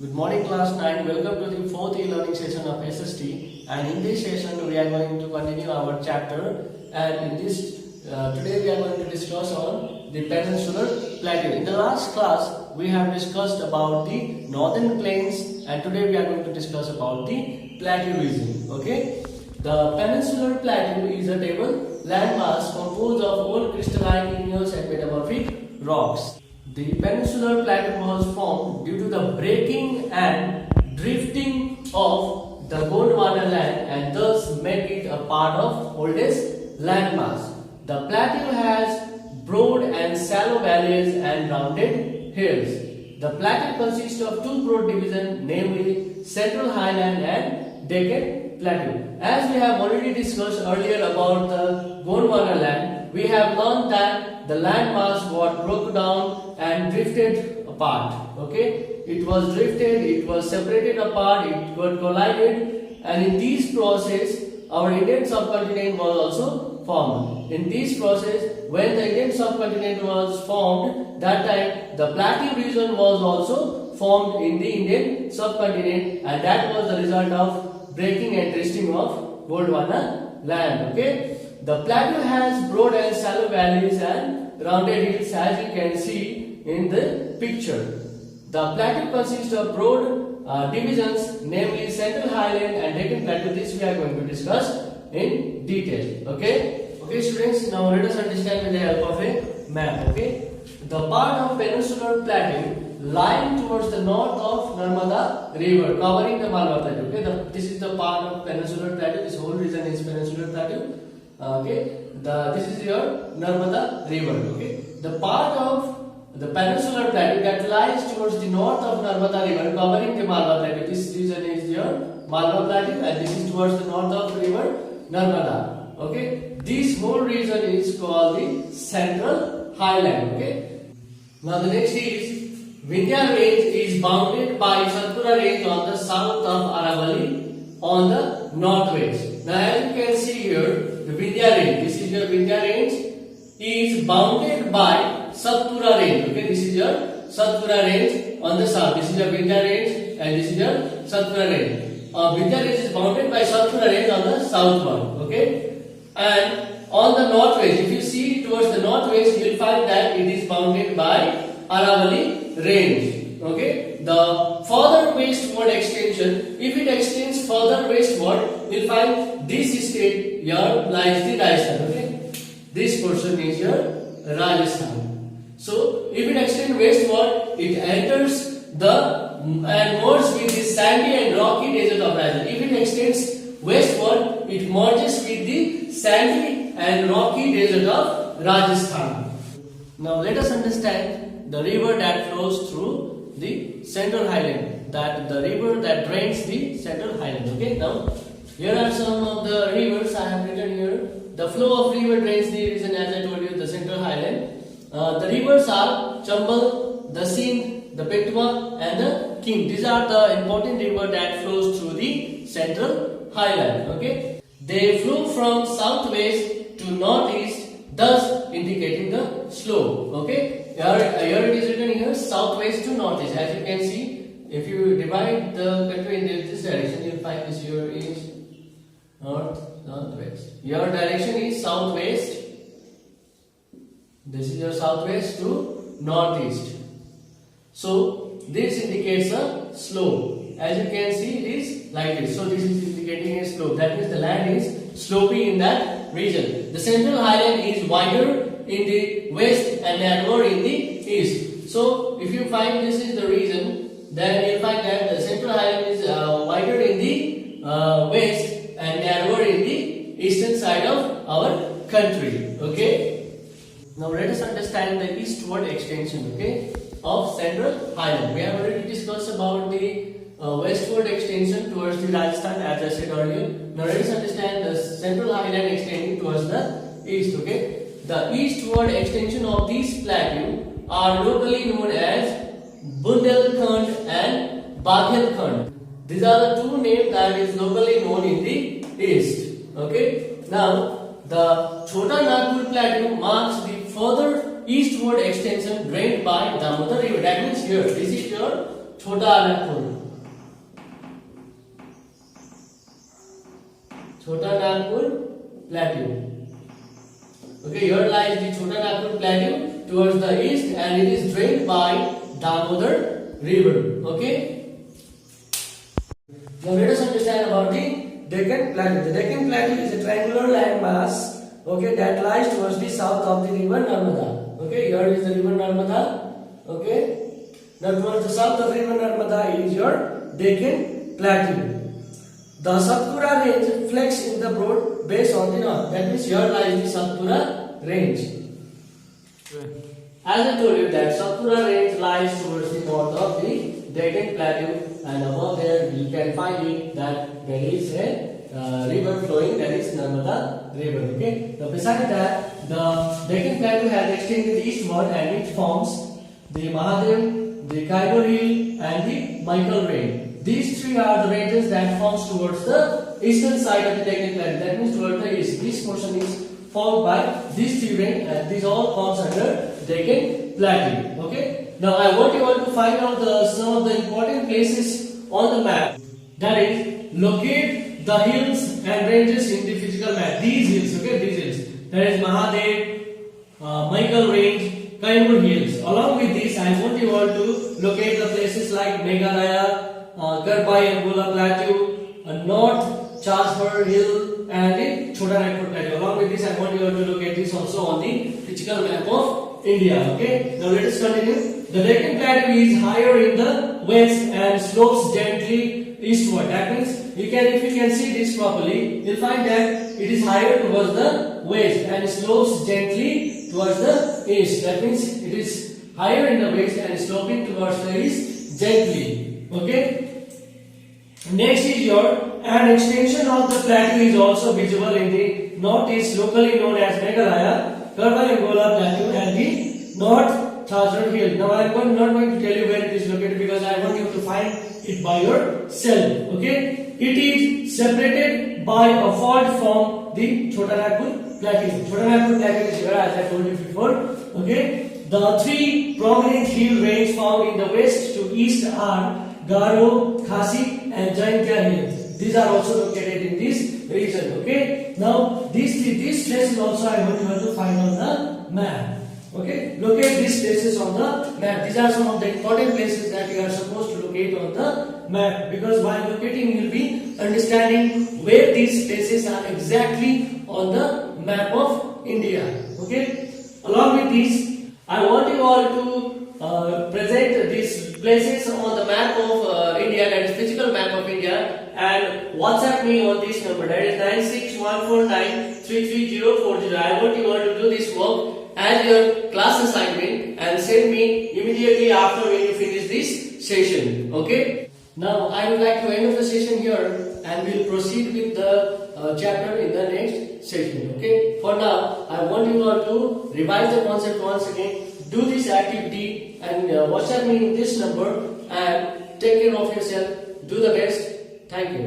Good morning class 9. Welcome to the fourth e-learning session of SST, and in this session we are going to continue our chapter, and in this today we are going to discuss on the Peninsular Plateau. In the last class we have discussed about the northern plains, and today we are going to discuss about the plateau region. Okay, the Peninsular Plateau is a table landmass composed of old crystalline, igneous and metamorphic rocks. The Peninsular Plateau was formed due to the breaking and drifting of the Gondwana land, and thus make it a part of oldest landmass. The plateau has broad and shallow valleys and rounded hills. The plateau consists of two broad divisions, namely Central Highland and Deccan Plateau. As we have already discussed earlier about the Gondwana land, we have learned that the landmass got broke down and drifted apart. Okay, it was drifted, it was separated apart, it got collided, and in this process our Indian subcontinent was also formed. In this process, when the Indian subcontinent was formed, that time the plateau region was also formed in the Indian subcontinent, and that was the result of breaking and twisting of Gondwana land. Okay, the plateau has broad and shallow valleys and rounded hills, as you can see in the picture. The plateau consists of broad divisions, namely Central Highland and Deccan Plateau. This we are going to discuss in detail. Okay, students, now let us understand with the help of a map. Okay, the part of Peninsular Plateau lying towards the north of Narmada River, covering the Malwa Plateau. Okay, this is the part of Peninsular Plateau. This whole region is Peninsular Plateau. Okay, this is your Narmada River. Okay, the part of the Peninsular Plateau that lies towards the north of Narmada River, covering the Malwa Plateau. This region is your Malwa Plateau, and this is towards the north of the river Narmada. Okay, this whole region is called the Central Highland. Okay, now the next is Vindhya Range is bounded by Satpura Range on the south of Aravalli on the northwest. Now as you can see here, the Vindhya Range, this is your Vindhya Range, is bounded by Satpura Range. Okay, this is your Satpura Range on the south. This is your Vindhya Range, and this is your Satpura Range. Vindhya Range is bounded by Satpura Range on the southward. Okay, and on the northwest, if you see towards the northwest, you will find that it is bounded by Aravalli Range. Okay, the further westward extension, if it extends further westward, you will find this state here lies the Rajasthan. Okay, this portion is your Rajasthan. So if it extends westward, it enters the and merges with the sandy and rocky desert of Rajasthan. If it extends westward, it merges with the sandy and rocky desert of Rajasthan. Now let us understand the river that flows through the Central Highland, that the river that drains the Central Highland. Okay, now here are some of the rivers I have written here. The flow of river drains the region, as I told you, the Central Highland. The rivers are Chambal, the Sindh, the Betwa and the King. These are the important rivers that flows through the Central Highland. Okay, they flow from southwest to northeast, thus indicating the slope. Okay, here it is written here, southwest to northeast. As you can see, if you divide the country in this direction, you will find this here is northwest. Your direction is southwest. This is your southwest to northeast. So this indicates a slope. As you can see, it is like this. So this is indicating a slope. That means the land is sloping in that region. The Central Highland is wider in the west and narrower in the east. So if you find this is the region, then you will find that the Central Highland is wider in the west and narrower in the eastern side of our country. Okay. Now let us understand the eastward extension, okay, of Central Highland. We have already discussed about the westward extension towards the Rajasthan, as I said earlier. Now let us understand the Central Highland extending towards the east. Okay, the eastward extension of these plateaux are locally known as Bundelkhand and Baghelkhand. These are the two names that is locally known in the east. Okay, now the Chota Nagpur Plateau marks the further eastward extension drained by Damodar River. That means here, this is your Chota Nagpur. Chota Nagpur Plateau. Okay, here lies the Chota Nagpur Plateau towards the east, and it is drained by Damodar River. Okay. Now let us understand about the Deccan Plateau. The Deccan Plateau is a triangular landmass, okay, that lies towards the south of the river Narmada. Okay, here is the river Narmada. Okay, now towards the south of the river Narmada is your Deccan Plateau. The Satpura range flex in the broad base on the north. That means here lies the Satpura range. As I told you that Satpura range lies towards the north of the Deccan Plateau, and above there you can find it that there is a river flowing, that is Narmada river. Okay. Now beside that, the Deccan Plateau has extended eastward and it forms the Mahadev, the Khyber Hill, and the Michael Range. These three are the ranges that forms towards the eastern side of the Deccan Plateau. That means towards the east. This portion is formed by these three ranges, and these all forms under Deccan Plateau. Okay. Now I want you all to find out some of the important places on the map. That is, locate the hills and ranges in the physical map. These hills, okay, these hills. That is Mahadev, Michael Range, Khyber Hills. Along with this, I want you all to locate the places like Meghalaya, Karbai Angola Plateau, North Chasper Hill, and the Chota Nagpur Plateau. Along with this, I want you all to locate this also on the physical map of India. Okay. Now let us continue. The Deccan Plateau is higher in the west and slopes gently eastward. That means if you can see this properly, you'll find that it is higher towards the west and slopes gently towards the east. That means it is higher in the west and sloping towards the east gently. Okay. Next is an extension of the plateau is also visible in the northeast, locally known as Meghalaya, Karbai Angola Plateau, and the North Chasper Hill. Now I am not going to tell you where it is located because I want you to find it by yourself. Okay, it is separated by a fault from the Chota Nagpur Plateau. Chota Nagpur Plateau is here, as I told you before. Okay, the three prominent hill ranges found in the west to east are Garo, Khasi, and Jaintia Hills. These are also located in this region. Okay. Now these places also I want you to find on the map. Okay. Locate these places on the map. These are some of the important places that you are supposed to locate on the map, because while locating you will be understanding where these places are exactly on the map of India. Okay. Along with this, I want you all to present these places on the map of India, that is physical map of India, and WhatsApp me on this number, that is 961493340. I want you all to do this work as your class assignment and send me immediately after when you finish this session. Okay. Now I would like to end of the session here, and we'll proceed with the chapter in the next session. Okay. For now, I want you all to revise the concept once again. Do this activity and WhatsApp me in this number, and take care of yourself. Do the best. Thank you.